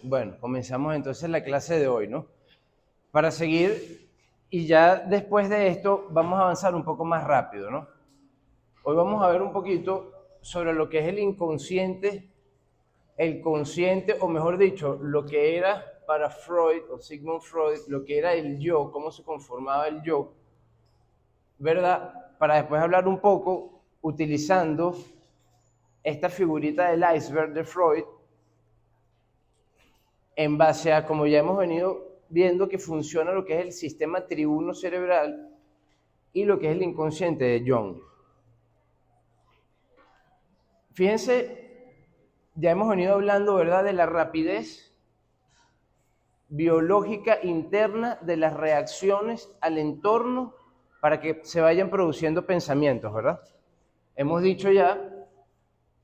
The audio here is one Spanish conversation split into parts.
Bueno, comenzamos entonces la clase de hoy, ¿no? Para seguir, y ya después de esto vamos a avanzar un poco más rápido, ¿no? Hoy vamos a ver un poquito sobre lo que es el inconsciente, el consciente, o mejor dicho, lo que era para Freud o Sigmund Freud, lo que era el yo, cómo se conformaba el yo, ¿verdad? Para después hablar un poco utilizando esta figurita del iceberg de Freud, en base a como ya hemos venido viendo que funciona lo que es el sistema triuno cerebral y lo que es el inconsciente de Jung. Fíjense, ya hemos venido hablando, ¿verdad?, de la rapidez biológica interna de las reacciones al entorno para que se vayan produciendo pensamientos, ¿verdad? Hemos dicho ya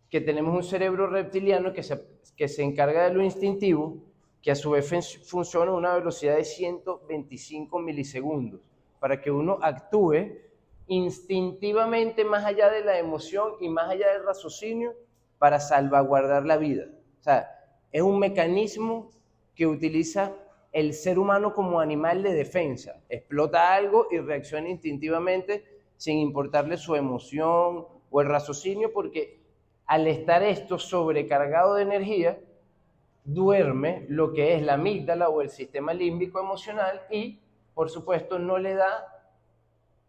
que tenemos un cerebro reptiliano que se encarga de lo instintivo, que a su vez funciona a una velocidad de 125 milisegundos, para que uno actúe instintivamente más allá de la emoción y más allá del raciocinio para salvaguardar la vida. O sea, es un mecanismo que utiliza el ser humano como animal de defensa. Explota algo y reacciona instintivamente sin importarle su emoción o el raciocinio, porque al estar esto sobrecargado de energía, duerme lo que es la amígdala o el sistema límbico emocional y, por supuesto, no le da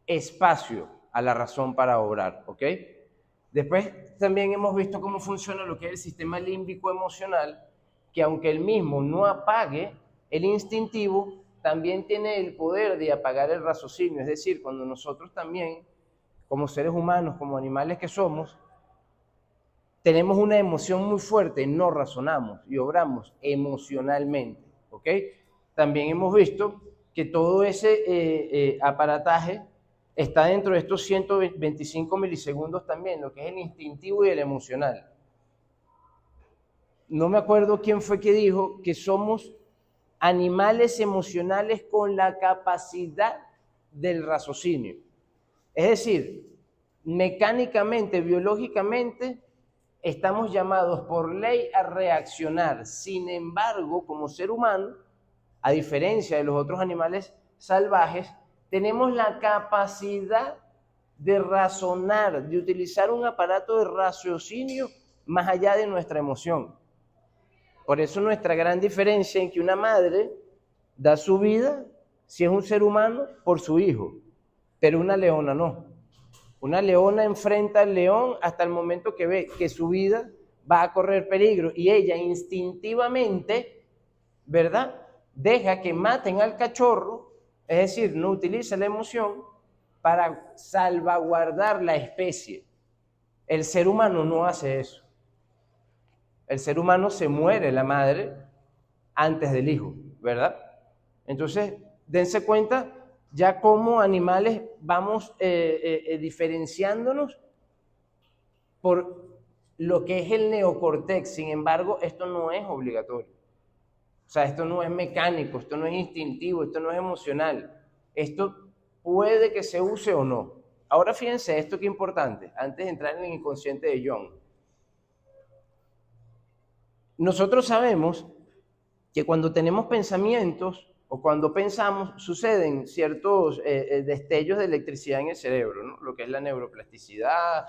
espacio a la razón para obrar, ¿ok? Después también hemos visto cómo funciona lo que es el sistema límbico emocional, que aunque el mismo no apague el instintivo, también tiene el poder de apagar el raciocinio. Es decir, cuando nosotros también, como seres humanos, como animales que somos, tenemos una emoción muy fuerte, no razonamos y obramos emocionalmente, ¿ok? También hemos visto que todo ese aparataje está dentro de estos 125 milisegundos también, lo que es el instintivo y el emocional. No me acuerdo quién fue que dijo que somos animales emocionales con la capacidad del raciocinio. Es decir, mecánicamente, biológicamente, estamos llamados por ley a reaccionar. Sin embargo, como ser humano, a diferencia de los otros animales salvajes, tenemos la capacidad de razonar, de utilizar un aparato de raciocinio más allá de nuestra emoción. Por eso nuestra gran diferencia en que una madre da su vida, si es un ser humano, por su hijo, pero una leona no. Una leona enfrenta al león hasta el momento que ve que su vida va a correr peligro y ella instintivamente, ¿verdad?, deja que maten al cachorro, es decir, no utiliza la emoción para salvaguardar la especie. El ser humano no hace eso. El ser humano se muere la madre antes del hijo, ¿verdad? Entonces, dense cuenta ya como animales vamos diferenciándonos por lo que es el neocortex. Sin embargo, esto no es obligatorio. O sea, esto no es mecánico, esto no es instintivo, esto no es emocional. Esto puede que se use o no. Ahora fíjense esto que es importante, antes de entrar en el inconsciente de Jung. Nosotros sabemos que cuando tenemos pensamientos o cuando pensamos, suceden ciertos destellos de electricidad en el cerebro, ¿no? Lo que es la neuroplasticidad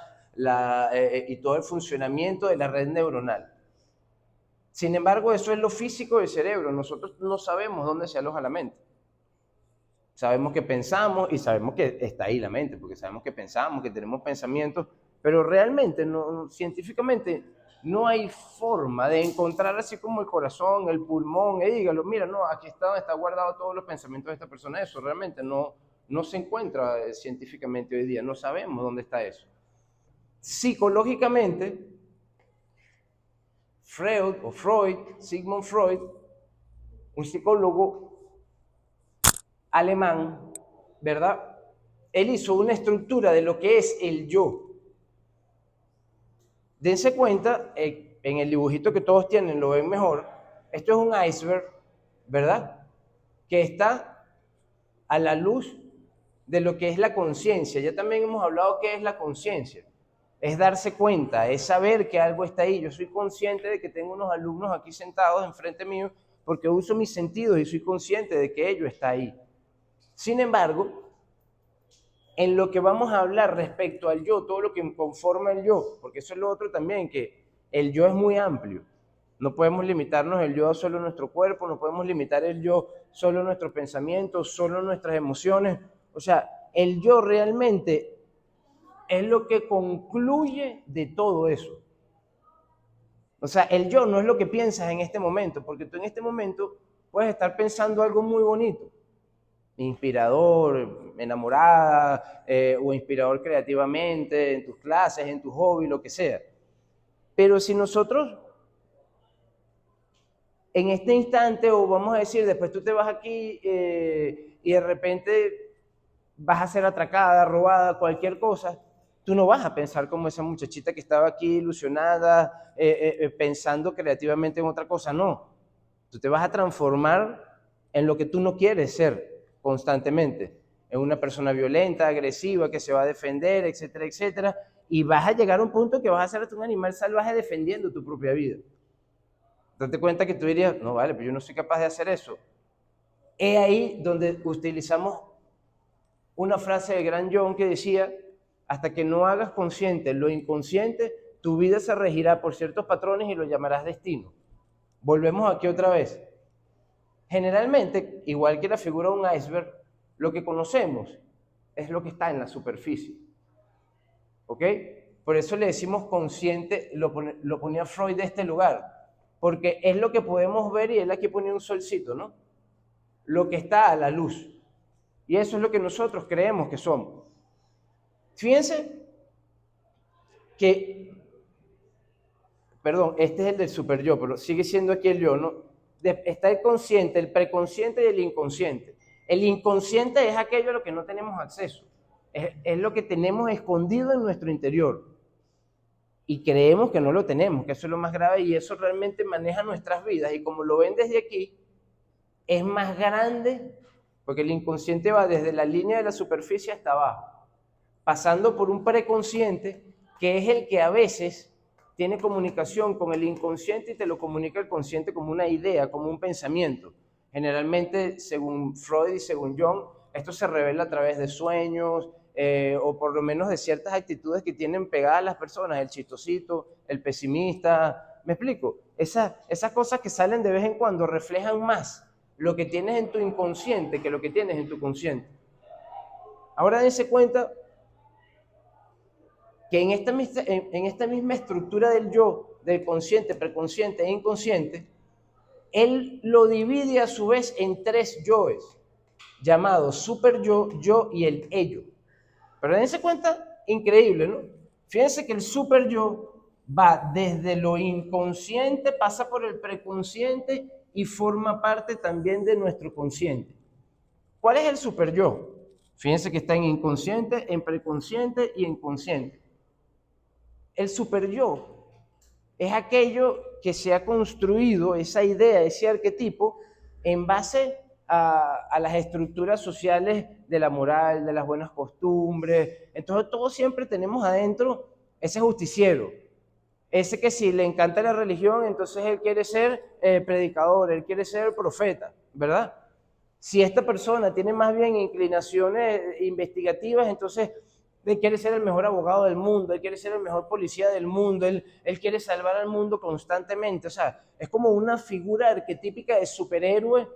y todo el funcionamiento de la red neuronal. Sin embargo, eso es lo físico del cerebro. Nosotros no sabemos dónde se aloja la mente. Sabemos que pensamos y sabemos que está ahí la mente, porque sabemos que pensamos, que tenemos pensamientos, pero realmente, no, científicamente, no hay forma de encontrar así como el corazón, el pulmón, y dígalo, mira, no, aquí está guardado todos los pensamientos de esta persona. Eso realmente no se encuentra científicamente hoy día, no sabemos dónde está eso. Psicológicamente, Sigmund Freud, un psicólogo alemán, ¿verdad? Él hizo una estructura de lo que es el yo. Dense cuenta, en el dibujito que todos tienen, lo ven mejor, esto es un iceberg, ¿verdad?, que está a la luz de lo que es la conciencia. Ya también hemos hablado qué es la conciencia. es darse cuenta, es saber que algo está ahí. Yo soy consciente de que tengo unos alumnos aquí sentados enfrente mío porque uso mis sentidos y soy consciente de que ello está ahí. Sin embargo, en lo que vamos a hablar respecto al yo, todo lo que conforma el yo, porque eso es lo otro también, que el yo es muy amplio. No podemos limitarnos el yo a solo nuestro cuerpo, no podemos limitar el yo solo a nuestros pensamientos, solo a nuestras emociones. O sea, el yo realmente es lo que concluye de todo eso. O sea, el yo no es lo que piensas en este momento, porque tú en este momento puedes estar pensando algo muy bonito, inspirador, enamorada, o inspirador creativamente, en tus clases, en tu hobby, lo que sea. Pero si nosotros en este instante, o vamos a decir, después tú te vas aquí y de repente vas a ser atracada, robada, cualquier cosa, tú no vas a pensar como esa muchachita que estaba aquí ilusionada, pensando creativamente en otra cosa, no. Tú te vas a transformar en lo que tú no quieres ser constantemente, en una persona violenta, agresiva, que se va a defender, etcétera, etcétera, y vas a llegar a un punto que vas a ser un animal salvaje defendiendo tu propia vida. Date cuenta que tú dirías, no vale, pero yo no soy capaz de hacer eso. Es ahí donde utilizamos una frase de Gran John que decía, hasta que no hagas consciente lo inconsciente, tu vida se regirá por ciertos patrones y lo llamarás destino. Volvemos aquí otra vez. Generalmente, igual que la figura de un iceberg, lo que conocemos es lo que está en la superficie. ¿Ok? Por eso le decimos consciente, lo ponía Freud de este lugar, porque es lo que podemos ver y él aquí ponía un solcito, ¿no? Lo que está a la luz. Y eso es lo que nosotros creemos que somos. Fíjense que, perdón, este es el del super yo, pero sigue siendo aquí el yo, ¿no? Está el consciente, el preconsciente y el inconsciente. El inconsciente es aquello a lo que no tenemos acceso. Es lo que tenemos escondido en nuestro interior. Y creemos que no lo tenemos, que eso es lo más grave y eso realmente maneja nuestras vidas. Y como lo ven desde aquí, es más grande porque el inconsciente va desde la línea de la superficie hasta abajo, pasando por un preconsciente que es el que a veces tiene comunicación con el inconsciente y te lo comunica el consciente como una idea, como un pensamiento. Generalmente, según Freud y según Jung, esto se revela a través de sueños, o por lo menos de ciertas actitudes que tienen pegadas las personas, el chistosito, el pesimista. ¿Me explico? Esas cosas que salen de vez en cuando reflejan más lo que tienes en tu inconsciente que lo que tienes en tu consciente. Ahora dense cuenta que en esta misma estructura del yo, del consciente, preconsciente e inconsciente, él lo divide a su vez en tres yoes, llamados super yo, yo y el ello. Pero dense cuenta, increíble, ¿no? Fíjense que el super yo va desde lo inconsciente, pasa por el preconsciente y forma parte también de nuestro consciente. ¿Cuál es el super yo? Fíjense que está en inconsciente, en preconsciente y en consciente. El super yo es aquello que se ha construido, esa idea, ese arquetipo, en base a las estructuras sociales de la moral, de las buenas costumbres. Entonces todos siempre tenemos adentro ese justiciero, ese que si le encanta la religión, entonces él quiere ser predicador, él quiere ser profeta, ¿verdad? Si esta persona tiene más bien inclinaciones investigativas, entonces él quiere ser el mejor abogado del mundo, él quiere ser el mejor policía del mundo, él quiere salvar al mundo constantemente. O sea, es como una figura arquetípica de superhéroe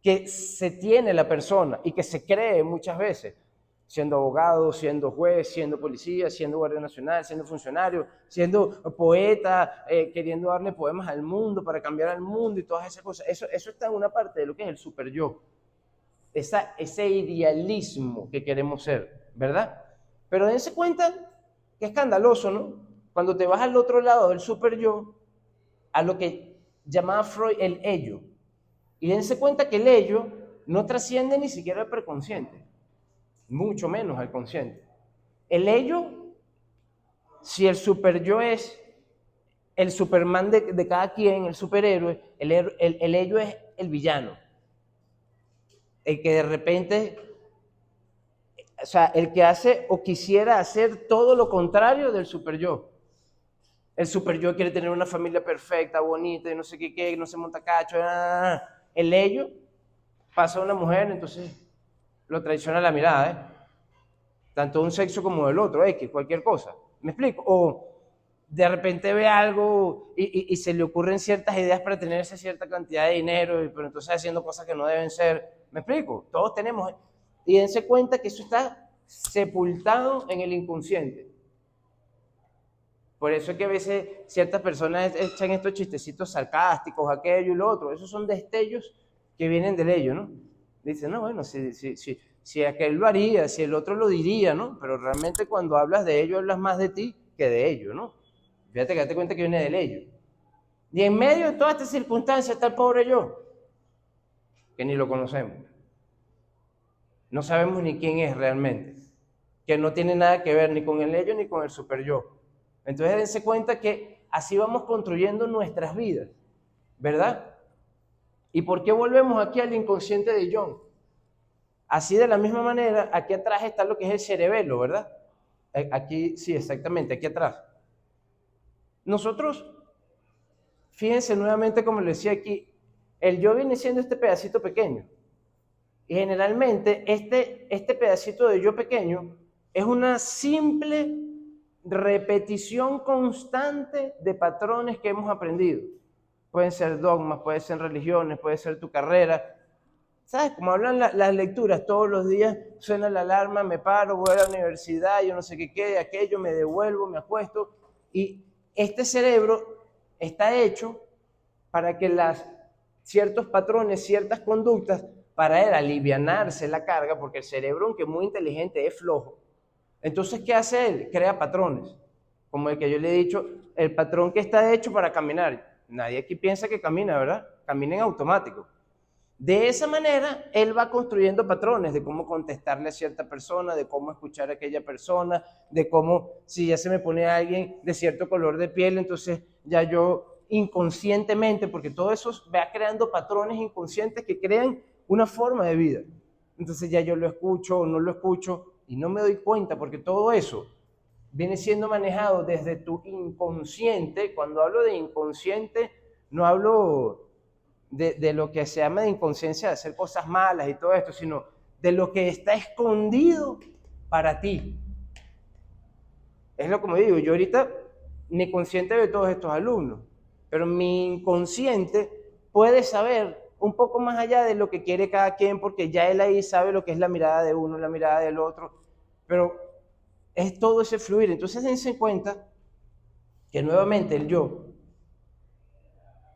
que se tiene la persona y que se cree muchas veces, siendo abogado, siendo juez, siendo policía, siendo guardia nacional, siendo funcionario, siendo poeta, queriendo darle poemas al mundo para cambiar al mundo y todas esas cosas. Eso está en una parte de lo que es el super yo, ese idealismo que queremos ser, ¿verdad? Pero dense cuenta que es escandaloso, ¿no? Cuando te vas al otro lado del super yo, a lo que llamaba Freud el ello. Y dense cuenta que el ello no trasciende ni siquiera al preconsciente, mucho menos al consciente. El ello, si el super yo es el Superman de cada quien, el superhéroe, el ello es el villano. El que de repente O sea, el que hace o quisiera hacer todo lo contrario del super yo. El super yo quiere tener una familia perfecta, bonita, y no sé qué, no se monta cacho. El ello pasa a una mujer, entonces lo traiciona la mirada, tanto de un sexo como del otro, cualquier cosa. ¿Me explico? O de repente ve algo y se le ocurren ciertas ideas para tener esa cierta cantidad de dinero, pero entonces haciendo cosas que no deben ser. ¿Me explico? Todos tenemos. Y dense cuenta que eso está sepultado en el inconsciente. Por eso es que a veces ciertas personas echan estos chistecitos sarcásticos, aquello y lo otro. Esos son destellos que vienen del ello, ¿no? Dicen, no, bueno, si aquel lo haría, si el otro lo diría, ¿no? Pero realmente cuando hablas de ello, hablas más de ti que de ello, ¿no? Fíjate que date cuenta que viene del ello. Y en medio de todas estas circunstancias está el pobre yo, que ni lo conocemos. No sabemos ni quién es realmente, que no tiene nada que ver ni con el ello ni con el super yo. Entonces dense cuenta que así vamos construyendo nuestras vidas, ¿verdad? ¿Y por qué volvemos aquí al inconsciente de Jung? Así de la misma manera, aquí atrás está lo que es el cerebelo, ¿verdad? Aquí, sí, exactamente, aquí atrás. Nosotros, fíjense nuevamente como les decía aquí, el yo viene siendo este pedacito pequeño. Y generalmente este pedacito de yo pequeño es una simple repetición constante de patrones que hemos aprendido. Pueden ser dogmas, pueden ser religiones, puede ser tu carrera. ¿Sabes? Como hablan las lecturas, todos los días suena la alarma, me paro, voy a la universidad, yo no sé qué, aquello, me devuelvo, me acuesto. Y este cerebro está hecho para que ciertos patrones, ciertas conductas, para él alivianarse la carga, porque el cerebro, aunque muy inteligente, es flojo. Entonces, ¿qué hace él? Crea patrones. Como el que yo le he dicho, el patrón que está hecho para caminar. Nadie aquí piensa que camina, ¿verdad? Camina en automático. De esa manera, él va construyendo patrones de cómo contestarle a cierta persona, de cómo escuchar a aquella persona, de cómo, si ya se me pone a alguien de cierto color de piel, entonces ya yo inconscientemente, porque todo eso va creando patrones inconscientes que crean una forma de vida. Entonces ya yo lo escucho o no lo escucho y no me doy cuenta, porque todo eso viene siendo manejado desde tu inconsciente. Cuando hablo de inconsciente, no hablo de lo que se llama de inconsciencia, de hacer cosas malas y todo esto, sino de lo que está escondido para ti. Es lo como digo, yo ahorita mi consciente de todos estos alumnos, pero mi inconsciente puede saber un poco más allá de lo que quiere cada quien, porque ya él ahí sabe lo que es la mirada de uno, la mirada del otro, pero es todo ese fluir. Entonces dense cuenta que nuevamente el yo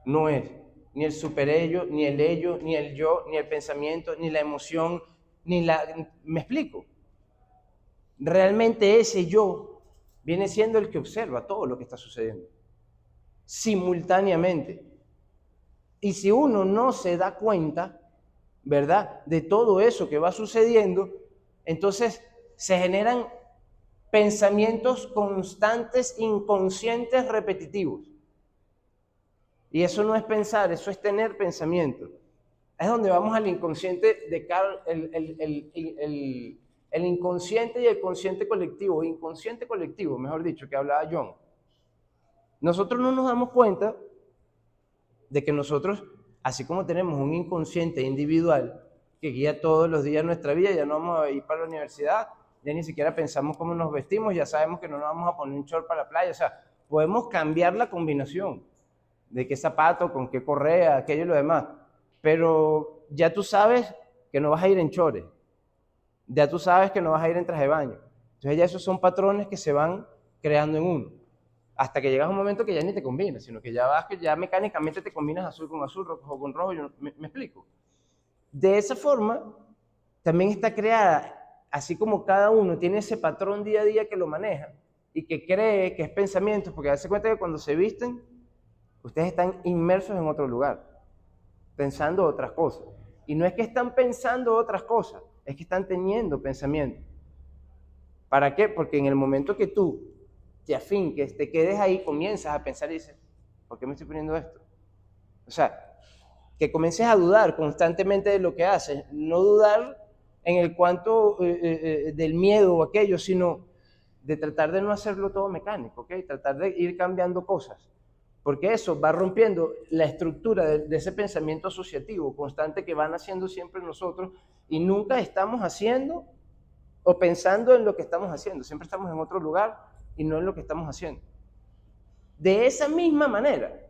no es ni el superello, ni el ello, ni el yo, ni el pensamiento, ni la emoción, ni la... ¿Me explico? Realmente ese yo viene siendo el que observa todo lo que está sucediendo, simultáneamente. Y si uno no se da cuenta, ¿verdad?, de todo eso que va sucediendo, entonces se generan pensamientos constantes, inconscientes, repetitivos. Y eso no es pensar, eso es tener pensamiento. Es donde vamos al inconsciente de Carl, el inconsciente y el consciente colectivo, inconsciente colectivo, mejor dicho, que hablaba John. Nosotros no nos damos cuenta de que nosotros, así como tenemos un inconsciente individual que guía todos los días nuestra vida, ya no vamos a ir para la universidad, ya ni siquiera pensamos cómo nos vestimos, ya sabemos que no nos vamos a poner un short para la playa, o sea, podemos cambiar la combinación de qué zapato, con qué correa, aquello y lo demás. Pero ya tú sabes que no vas a ir en chores. Ya tú sabes que no vas a ir en traje de baño. Entonces ya esos son patrones que se van creando en uno. Hasta que llegas a un momento que ya ni te combina, sino que ya vas, que ya mecánicamente te combinas azul, rojo con rojo. ¿Me explico? De esa forma, también está creada, así como cada uno tiene ese patrón día a día que lo maneja y que cree que es pensamientos, porque darse cuenta que cuando se visten, ustedes están inmersos en otro lugar, pensando otras cosas. Y no es que están pensando otras cosas, es que están teniendo pensamientos. ¿Para qué? Porque en el momento que tú te afinques, te quedes ahí, comienzas a pensar y dices, ¿por qué me estoy poniendo esto? O sea, que comiences a dudar constantemente de lo que haces, no dudar en el cuanto del miedo o aquello, sino de tratar de no hacerlo todo mecánico, ¿ok? Tratar de ir cambiando cosas. Porque eso va rompiendo la estructura de ese pensamiento asociativo constante que van haciendo siempre nosotros y nunca estamos haciendo o pensando en lo que estamos haciendo. Siempre estamos en otro lugar y no en lo que estamos haciendo. De esa misma manera,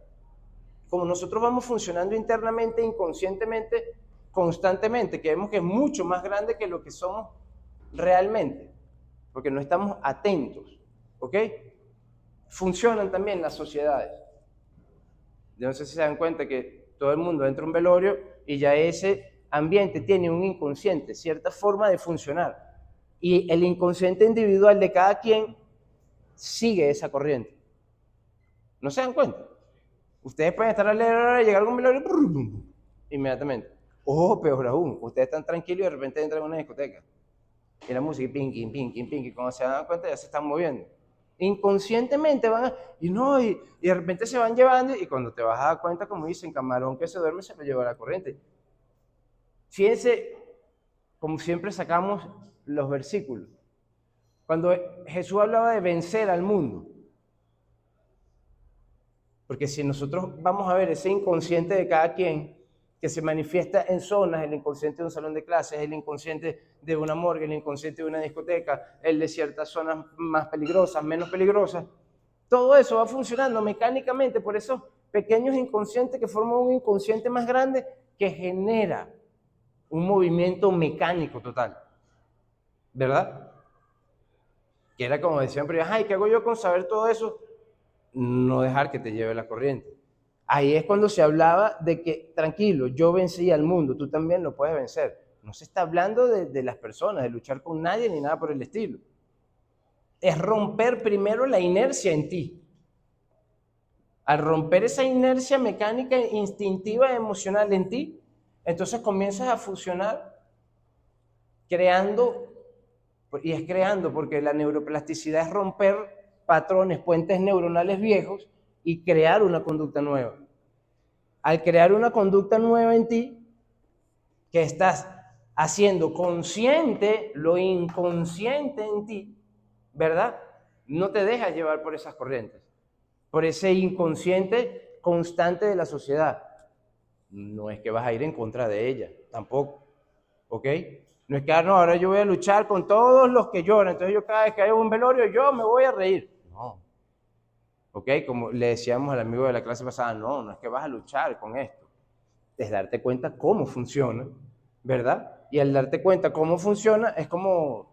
como nosotros vamos funcionando internamente, inconscientemente, constantemente, que vemos que es mucho más grande que lo que somos realmente, porque no estamos atentos, ¿ok? Funcionan también las sociedades. Yo no sé si se dan cuenta que todo el mundo entra a un velorio y ya ese ambiente tiene un inconsciente, cierta forma de funcionar. Y el inconsciente individual de cada quien sigue esa corriente. ¿No se dan cuenta? Ustedes pueden estar a llegar a un velorio inmediatamente. O peor aún, ustedes están tranquilos y de repente entran a una discoteca. Y la música, pinky, pinky, pinky, cuando se dan cuenta ya se están moviendo. Inconscientemente van y de repente se van llevando y cuando te vas a dar cuenta, como dicen, camarón que se duerme se lo lleva la corriente. Fíjense, como siempre sacamos los versículos. Cuando Jesús hablaba de vencer al mundo, porque si nosotros vamos a ver ese inconsciente de cada quien, que se manifiesta en zonas, el inconsciente de un salón de clases, el inconsciente de una morgue, el inconsciente de una discoteca, el de ciertas zonas más peligrosas, menos peligrosas, todo eso va funcionando mecánicamente por esos pequeños inconscientes que forman un inconsciente más grande que genera un movimiento mecánico total, ¿verdad? Que era como decían, pero ay, ¿qué hago yo con saber todo eso? No dejar que te lleve la corriente. Ahí es cuando se hablaba de que, tranquilo, yo vencí al mundo, tú también lo puedes vencer. No se está hablando de las personas, de luchar con nadie ni nada por el estilo. Es romper primero la inercia en ti. Al romper esa inercia mecánica, instintiva, emocional en ti, entonces comienzas a funcionar creando, y es creando, porque la neuroplasticidad es romper patrones, puentes neuronales viejos y crear una conducta nueva. Al crear una conducta nueva en ti, que estás haciendo consciente lo inconsciente en ti, ¿verdad? No te dejas llevar por esas corrientes, por ese inconsciente constante de la sociedad. No es que vas a ir en contra de ella, tampoco, ¿ok? No es que no, ahora yo voy a luchar con todos los que lloran, entonces yo cada vez que hay un velorio yo me voy a reír. No, ¿ok? Como le decíamos al amigo de la clase pasada, no es que vas a luchar con esto, es darte cuenta cómo funciona, ¿verdad? Y al darte cuenta cómo funciona es como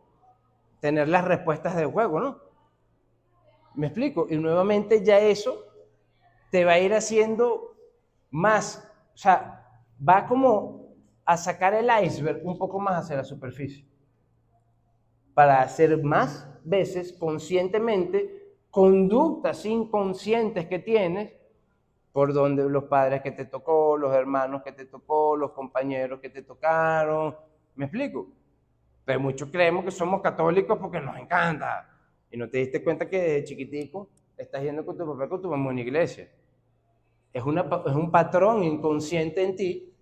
tener las respuestas del juego, ¿no? ¿Me explico? Y nuevamente ya eso te va a ir haciendo más, o sea, va como a sacar el iceberg un poco más hacia la superficie, para hacer más veces conscientemente conductas inconscientes que tienes por donde los padres que te tocó, los hermanos que te tocó, los compañeros que te tocaron, ¿me explico? Pero muchos creemos que somos católicos porque nos encanta y no te diste cuenta que desde chiquitico estás yendo con tu papá, con tu mamá a una iglesia. Es un patrón inconsciente en ti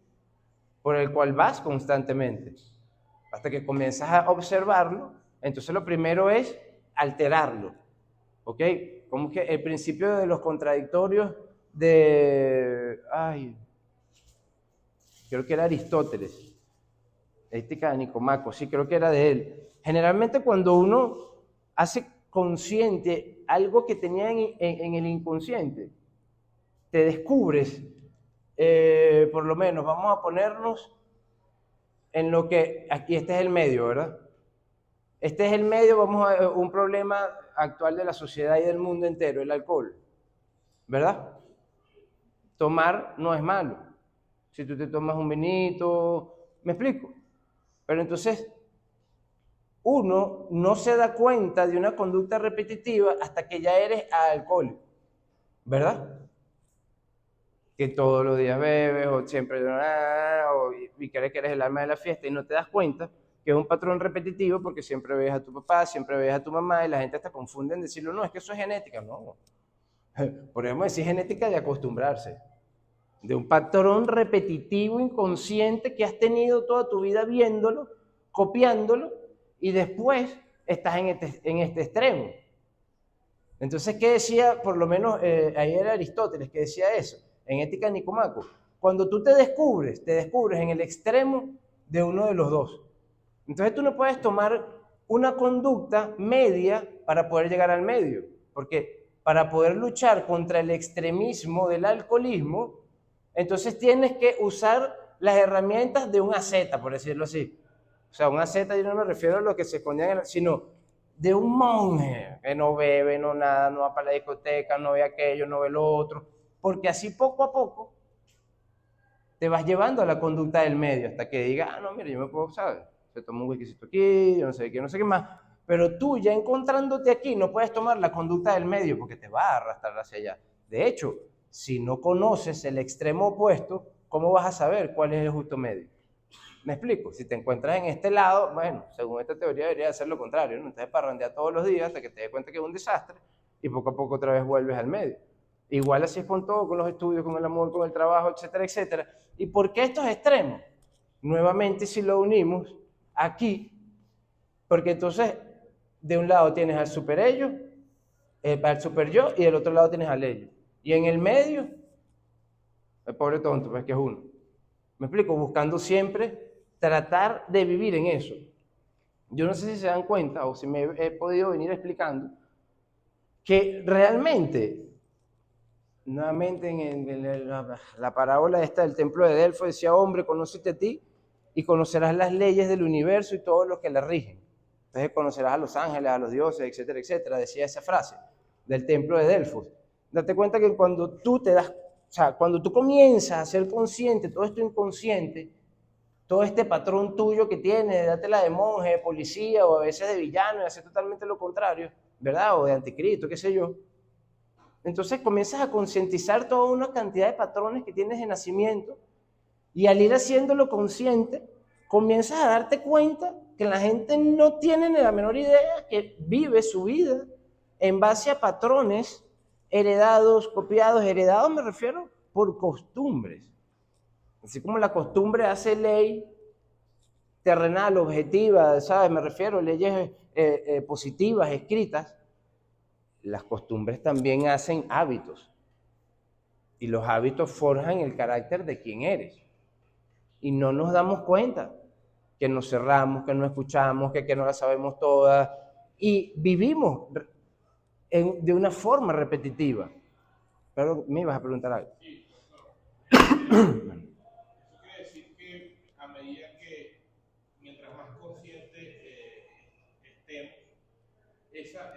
por el cual vas constantemente. Hasta que comienzas a observarlo, entonces lo primero es alterarlo. ¿Ok? Como que el principio de los contradictorios creo que era Aristóteles, ética de Nicomaco, sí, creo que era de él. Generalmente cuando uno hace consciente algo que tenía en el inconsciente, te descubres, por lo menos, vamos a ponernos en lo que, aquí este es el medio, ¿verdad? Este es el medio, vamos a un problema actual de la sociedad y del mundo entero, el alcohol, ¿verdad? Tomar no es malo. Si tú te tomas un vinito, ¿me explico? Pero entonces uno no se da cuenta de una conducta repetitiva hasta que ya eres alcohólico, ¿verdad? Que todos los días bebes o siempre y crees que eres el alma de la fiesta y no te das cuenta que es un patrón repetitivo porque siempre ves a tu papá, siempre ves a tu mamá y la gente hasta confunde en decirlo, no, es que eso es genética, no. Podríamos decir genética de acostumbrarse, de un patrón repetitivo inconsciente que has tenido toda tu vida viéndolo copiándolo y después estás en este extremo. Entonces, ¿qué decía? Por lo menos ahí era Aristóteles que decía eso, en Ética de Nicomaco. Cuando tú te descubres en el extremo de uno de los dos. Entonces tú no puedes tomar una conducta media para poder llegar al medio, porque para poder luchar contra el extremismo del alcoholismo, entonces tienes que usar las herramientas de un asceta, por decirlo así. O sea, un asceta yo no me refiero a lo que se escondían, sino de un monje que no bebe, no nada, no va para la discoteca, no ve aquello, no ve lo otro, porque así poco a poco te vas llevando a la conducta del medio hasta que diga, no, mira, yo me puedo, ¿sabes? Se toma un whiskycito aquí, yo no sé qué, no sé qué más. Pero tú ya encontrándote aquí no puedes tomar la conducta del medio porque te va a arrastrar hacia allá. De hecho, si no conoces el extremo opuesto, ¿cómo vas a saber cuál es el justo medio? ¿Me explico? Si te encuentras en este lado, bueno, según esta teoría debería ser lo contrario, ¿no? Entonces parrandear todos los días hasta que te des cuenta que es un desastre y poco a poco otra vez vuelves al medio. Igual así es con todo, con los estudios, con el amor, con el trabajo, etcétera, etcétera. ¿Y por qué estos extremos? Nuevamente, si lo unimos aquí, porque entonces de un lado tienes al super ello, al super yo, y del otro lado tienes al ello. Y en el medio, el pobre tonto, pues que es uno. ¿Me explico? Buscando siempre tratar de vivir en eso. Yo no sé si se dan cuenta o si me he podido venir explicando que realmente, nuevamente en la parábola esta del templo de Delfos decía, hombre, conócete a ti y conocerás las leyes del universo y todos los que la rigen. Entonces conocerás a los ángeles, a los dioses, etcétera, etcétera, decía esa frase del templo de Delfos. Date cuenta que cuando tú te das, o sea, cuando tú comienzas a ser consciente, todo esto inconsciente, todo este patrón tuyo que tienes, de dátela de monje, de policía o a veces de villano y hacer totalmente lo contrario, ¿verdad? O de anticristo, qué sé yo. Entonces comienzas a concientizar toda una cantidad de patrones que tienes de nacimiento y al ir haciéndolo consciente, comienzas a darte cuenta que la gente no tiene ni la menor idea que vive su vida en base a patrones heredados, copiados. Heredados me refiero por costumbres. Así como la costumbre hace ley terrenal, objetiva, ¿sabes? Me refiero a leyes positivas, escritas. Las costumbres también hacen hábitos. Y los hábitos forjan el carácter de quién eres. Y no nos damos cuenta que nos cerramos, que no escuchamos, que no la sabemos todas. Y vivimos de una forma repetitiva. Pero me ibas a preguntar algo. Sí, no. Eso quiere decir que a medida que, mientras más consciente estemos, esa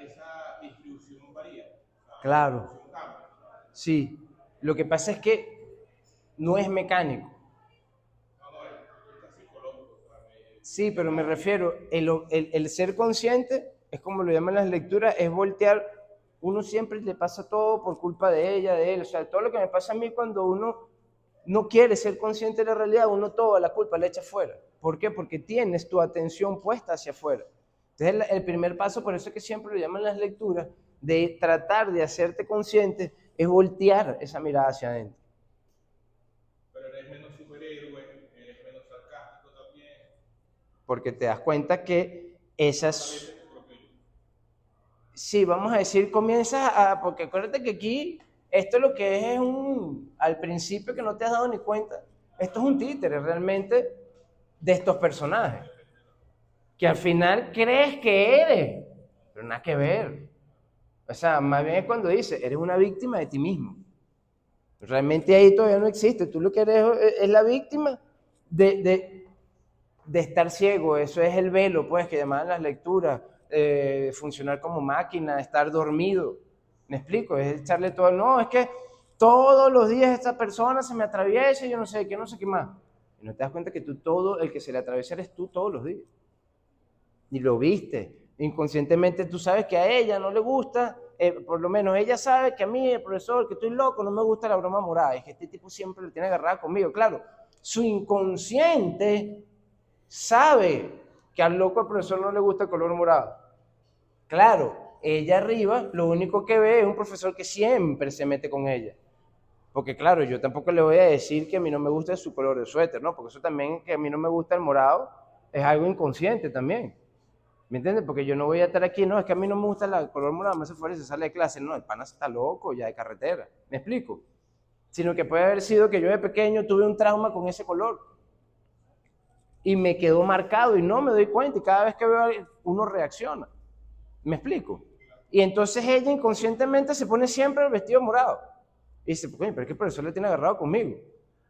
distribución varía. O sea, Claro. la distribución cambia. Sí. Lo que pasa es que no es mecánico. No, está psicológico. O sea, Sí, pero me refiero, el ser consciente, es como lo llaman las lecturas, es voltear, uno siempre le pasa todo por culpa de ella, de él, o sea, todo lo que me pasa a mí cuando uno no quiere ser consciente de la realidad, uno toda la culpa la echa afuera. ¿Por qué? Porque tienes tu atención puesta hacia afuera. Entonces el primer paso, por eso es que siempre lo llaman las lecturas, de tratar de hacerte consciente, es voltear esa mirada hacia adentro. pero eres menos superhéroe, eres menos sarcástico también. Porque te das cuenta que esas... Sí, vamos a decir, comienzas a... Porque acuérdate que aquí, esto lo que es un... Al principio que no te has dado ni cuenta, esto es un títere realmente de estos personajes. Que al final crees que eres, pero nada que ver. O sea, más bien es cuando dice, eres una víctima de ti mismo. Realmente ahí todavía no existe. Tú lo que eres es la víctima de estar ciego. Eso es el velo, pues, que llamaban las lecturas. Funcionar como máquina, estar dormido. ¿Me explico? Es echarle todo. No, es que todos los días esta persona se me atraviesa y yo no sé qué, no sé qué más. Y no te das cuenta que tú todo, el que se le atraviesa eres tú todos los días. Y lo viste. Inconscientemente tú sabes que a ella no le gusta, por lo menos ella sabe que a mí, el profesor, que estoy loco, no me gusta la broma morada. Es que este tipo siempre lo tiene agarrado conmigo. Claro, su inconsciente sabe que al loco al profesor no le gusta el color morado. Claro, ella arriba lo único que ve es un profesor que siempre se mete con ella. Porque claro, yo tampoco le voy a decir que a mí no me gusta su color de suéter, ¿no? Porque eso también, que a mí no me gusta el morado, es algo inconsciente también. ¿Me entiendes? Porque yo no voy a estar aquí, no, es que a mí no me gusta el color morado, me hace fuera y se sale de clase. No, el pana está loco ya de carretera. ¿Me explico? Sino que puede haber sido que yo de pequeño tuve un trauma con ese color. Y me quedó marcado y no me doy cuenta. Y cada vez que veo uno reacciona. ¿Me explico? Y entonces ella inconscientemente se pone siempre el vestido morado. Y dice, coño, pero es que el profesor le tiene agarrado conmigo.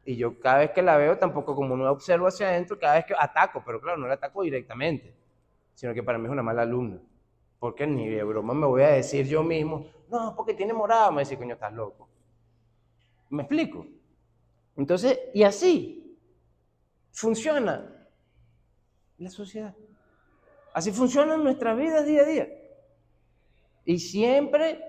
Y yo cada vez que la veo, tampoco como no observo hacia adentro, cada vez que ataco, pero claro, no la ataco directamente, sino que para mí es una mala alumna. Porque ni de broma me voy a decir yo mismo, no, porque tiene morado, me dice, coño, estás loco. ¿Me explico? Entonces, y así funciona la sociedad. Así funcionan nuestras vidas día a día. Y siempre,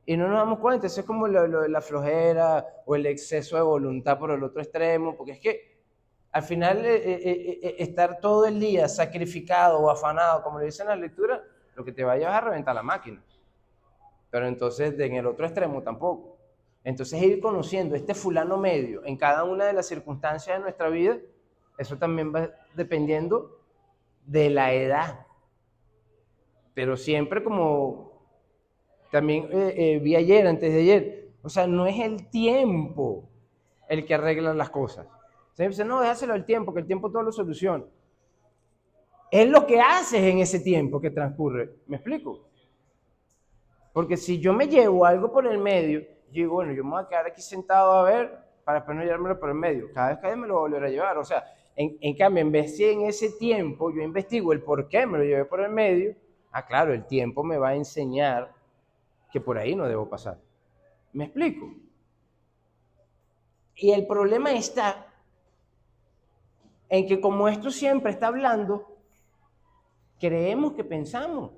y no nos damos cuenta, eso es como la flojera o el exceso de voluntad por el otro extremo, porque es que al final estar todo el día sacrificado o afanado, como le dicen en la lectura, lo que te va a llevar a reventar la máquina. Pero entonces en el otro extremo tampoco. Entonces ir conociendo este fulano medio en cada una de las circunstancias de nuestra vida, eso también va dependiendo de la edad. Pero siempre como también vi ayer, antes de ayer, o sea, no es el tiempo el que arregla las cosas. Se dice, no, déjaselo al tiempo, que el tiempo todo lo soluciona. Es lo que haces en ese tiempo que transcurre. ¿Me explico? Porque si yo me llevo algo por el medio, yo digo, bueno, yo me voy a quedar aquí sentado a ver para después no llevármelo por el medio. Cada vez que me lo volveré a llevar. O sea, en cambio, en vez de en ese tiempo, yo investigo el por qué me lo llevé por el medio. Ah, claro, el tiempo me va a enseñar que por ahí no debo pasar. ¿Me explico? Y el problema está en que como esto siempre está hablando, creemos que pensamos.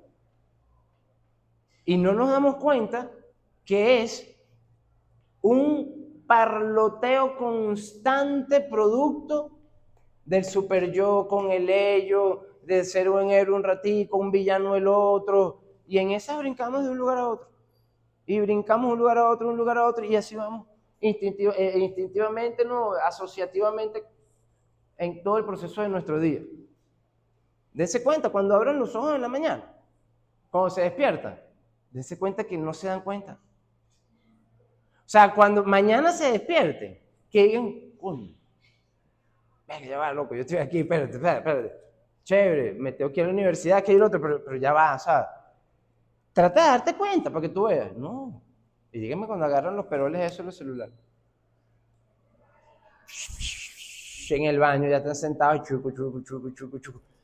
Y no nos damos cuenta que es un parloteo constante producto del super yo con el ello, de ser un héroe un ratico, un villano el otro, y en esa brincamos de un lugar a otro. Y brincamos de un lugar a otro, un lugar a otro, y así vamos instintivamente, no, asociativamente, en todo el proceso de nuestro día. Dense cuenta, cuando abran los ojos en la mañana, cuando se despiertan, dense cuenta que no se dan cuenta. O sea, cuando mañana se despierten, que digan, uy, venga, ya va, loco, yo estoy aquí, espérate. Chévere, me tengo que ir a la universidad, que ir otro, pero ya va, ¿sabes? Trata de darte cuenta para que tú veas. No. Y díganme cuando agarran los peroles esos en los celulares. En el baño, ya están sentados, chucu.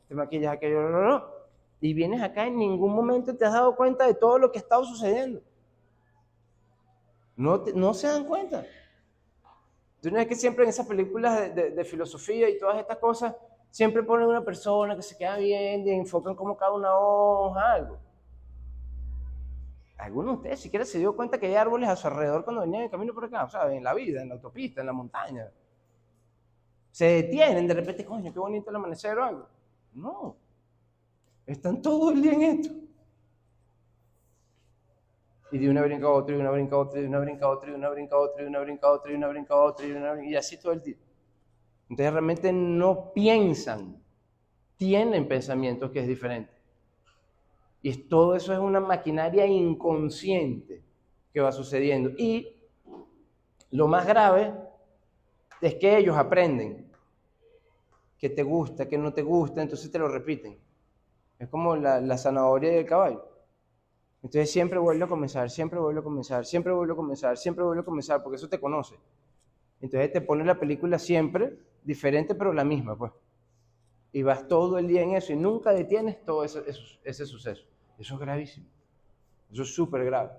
Te maquillas aquello, no. Y vienes acá, en ningún momento te has dado cuenta de todo lo que ha estado sucediendo. No se dan cuenta. Tú no es que siempre en esas películas de filosofía y todas estas cosas, siempre ponen una persona que se queda viendo y enfocan como cada una hoja, algo. ¿Alguno de ustedes siquiera se dio cuenta que hay árboles a su alrededor cuando venían en camino por acá? O sea, en la vida, en la autopista, en la montaña. Se detienen, de repente, coño, qué bonito el amanecer o algo. No. Están todo el día en esto. Y de una brinca a otra, y una brinca a otra, y una brinca a otra, y una brinca a otra, y una brinca a otra, y una brinca a otra, y así todo el día. Entonces realmente no piensan, tienen pensamientos que es diferente. Y todo eso es una maquinaria inconsciente que va sucediendo. Y lo más grave es que ellos aprenden que te gusta, que no te gusta, entonces te lo repiten. Es como la zanahoria del caballo. Entonces siempre vuelve a comenzar, siempre vuelve a comenzar, siempre vuelve a comenzar, siempre vuelve a comenzar, porque eso te conoce. Entonces te pone la película siempre diferente, pero la misma, pues. Y vas todo el día en eso y nunca detienes todo ese suceso. Eso es gravísimo. Eso es súper grave.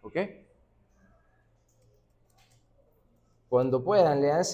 ¿Ok? Cuando puedan, lean